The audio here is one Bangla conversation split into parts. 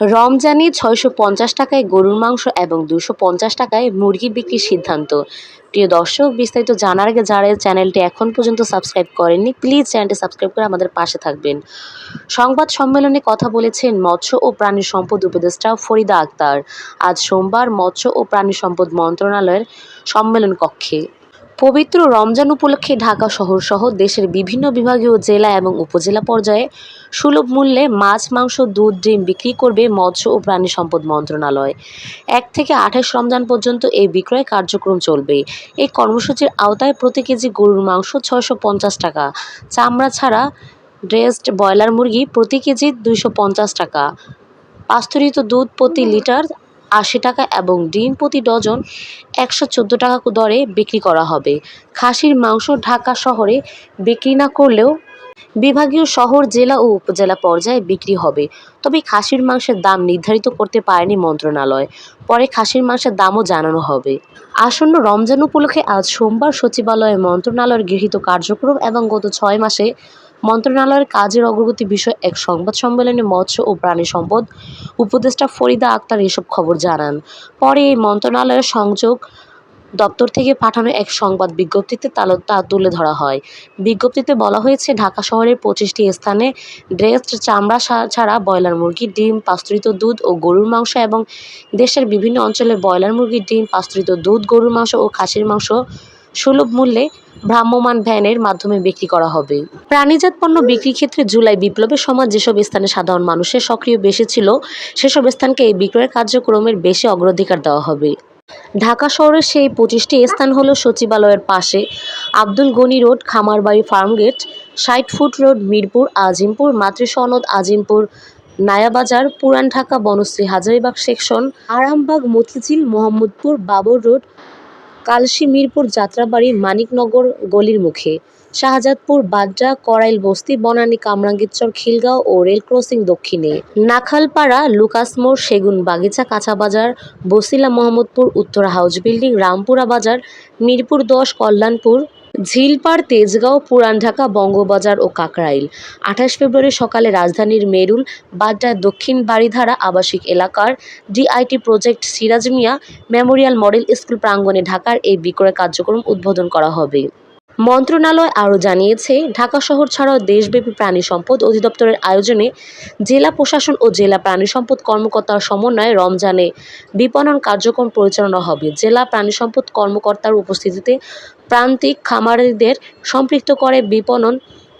রমজানে ৬৫০ টাকায় গরুর মাংস এবং ২৫০ টাকায় মুরগি বিক্রির সিদ্ধান্ত। প্রিয় দর্শক, বিস্তারিত জানার আগে যারা চ্যানেলটি এখন পর্যন্ত সাবস্ক্রাইব করেননি, প্লিজ চ্যানেলটি সাবস্ক্রাইব করে আমাদের পাশে থাকবেন। সংবাদ সম্মেলনে কথা বলেছেন মৎস্য ও প্রাণী সম্পদ উপদেষ্টা ফরিদা আক্তার আজ সোমবার মৎস্য ও প্রাণী সম্পদ মন্ত্রণালয়ের সম্মেলন কক্ষে। পবিত্র রমজান উপলক্ষে ঢাকা শহরসহ দেশের বিভিন্ন বিভাগীয় জেলা এবং উপজেলা পর্যায়ে সুলভ মূল্যে মাছ, মাংস, দুধ, ডিম বিক্রি করবে মৎস্য ও প্রাণী সম্পদ মন্ত্রণালয়। ১ থেকে ২৮ রমজান পর্যন্ত এই বিক্রয় কার্যক্রম চলবে। এই কর্মসূচির আওতায় প্রতি কেজি গরুর মাংস ৬৫০ টাকা, চামড়া ছাড়া ড্রেসড ব্রয়লার মুরগি প্রতি কেজি ২৫০ টাকা, পাস্তুরিত দুধ প্রতি লিটার ৮০ টাকা এবং ডিম প্রতি ডজন ১১৪ টাকা দরে বিক্রি করা হবে। খাসির মাংস ঢাকা শহরে বিক্রি না করলেও বিভাগীয় শহর, জেলা ও উপজেলা পর্যায়ে বিক্রি হবে। তবে খাসির মাংসের দাম নির্ধারিত করতে পারেনি মন্ত্রণালয়। পরে খাসির মাংসের দামও জানানো হবে। আসন্ন রমজান উপলক্ষে আজ সোমবার সচিবালয়ে মন্ত্রণালয়ের গৃহীত কার্যক্রম এবং গত ৬ মাসে মন্ত্রণালয়ের কাজের অগ্রগতি বিষয়ে এক সংবাদ সম্মেলনে মৎস্য ও প্রাণী সম্পদ উপদেষ্টা ফরিদা আক্তার এসব খবর জানান। পরে এই মন্ত্রণালয়ের সংযোগ দপ্তর থেকে পাঠানো এক সংবাদ বিজ্ঞপ্তিতে তা তুলে ধরা হয়। বিজ্ঞপ্তিতে বলা হয়েছে, ঢাকা শহরের ২৫টি স্থানে ড্রেসড চামড়া ছাড়া ব্রয়লার মুরগি, ডিম, পাস্তুরিত দুধ ও গরুর মাংস এবং দেশের বিভিন্ন অঞ্চলে ব্রয়লার মুরগি, ডিম, পাস্তুরিত দুধ, গরুর মাংস ও খাসির মাংস সুলভ মূল্যে ভ্রাম্যমাণ ভ্যানের মাধ্যমে বিক্রি করা হবে। প্রাণীজাত পণ্য বিক্রির ক্ষেত্রে জুলাই বিপ্লবের সময় যেসব স্থানে সাধারণ মানুষের সক্রিয় বেশি ছিল, সেসব স্থানকে এই বিক্রয়ের কার্যক্রমের বেশি অগ্রাধিকার দেওয়া হবে। ঢাকা শহরের সেই ২৫টি স্থান হলো সচিবালয়ের পাশে আব্দুল গনি রোড, খামারবাড়ি ফার্মগেট, ৬০ ফুট রোড, মিরপুর, আজিমপুর, মাতৃসনদ, আজিমপুর, নায়াবাজার, পুরান ঢাকা, বনশ্রী, হাজারীবাগ সেকশন, আরামবাগ, মতিঝিল, মোহাম্মদপুর, বাবর রোড, কালশী, মিরপুর, যাত্রাবাড়ি, মানিকনগর গলির মুখে, শাহজাদপুর, বাড্ডা, কড়াইল বস্তি, বনানী, কামরাঙ্গীরচর, খিলগাঁও ও রেল ক্রসিং দক্ষিণে, নাখালপাড়া, লুকাস মোড়, সেগুন বাগিচা, কাঁচাবাজার, বছিলা, মোহাম্মদপুর, উত্তরা হাউস বিল্ডিং, রামপুরা বাজার, মিরপুর ১০, কল্যাণপুর, ঝিলপাড়, তেজগাঁও, পুরান ঢাকা, বঙ্গবাজার ও কাকরাইল। ২৮ ফেব্রুয়ারি সকালে রাজধানীর মেরুল, বাড্ডা, দক্ষিণ বারিধারা আবাসিক এলাকার DIT project Siraj Mia Memorial model school প্রাঙ্গণে ঢাকার এই বিক্রয় কার্যক্রম উদ্বোধন করা হবে। মন্ত্রণালয় আরও জানিয়েছে, ঢাকা শহর ছাড়াও দেশব্যাপী প্রাণী সম্পদ অধিদপ্তরের আয়োজনে জেলা প্রশাসন ও জেলা প্রাণী সম্পদ কর্মকর্তার সমন্বয়ে রমজানে বিপণন কার্যক্রম পরিচালনা হবে। জেলা প্রাণী সম্পদ কর্মকর্তার উপস্থিতিতে প্রান্তিক খামারিদের সম্পৃক্ত করে বিপণন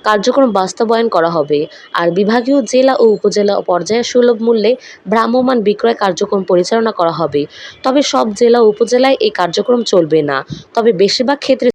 কার্যক্রম বাস্তবায়ন করা হবে। আর বিভাগীয়, জেলা ও উপজেলা পর্যায়ে সুলভ মূল্যে ভ্রাম্যমাণ বিক্রয় কার্যক্রম পরিচালনা করা হবে। তবে সব জেলা ও উপজেলায় এই কার্যক্রম চলবে না, তবে বেশিরভাগ ক্ষেত্রে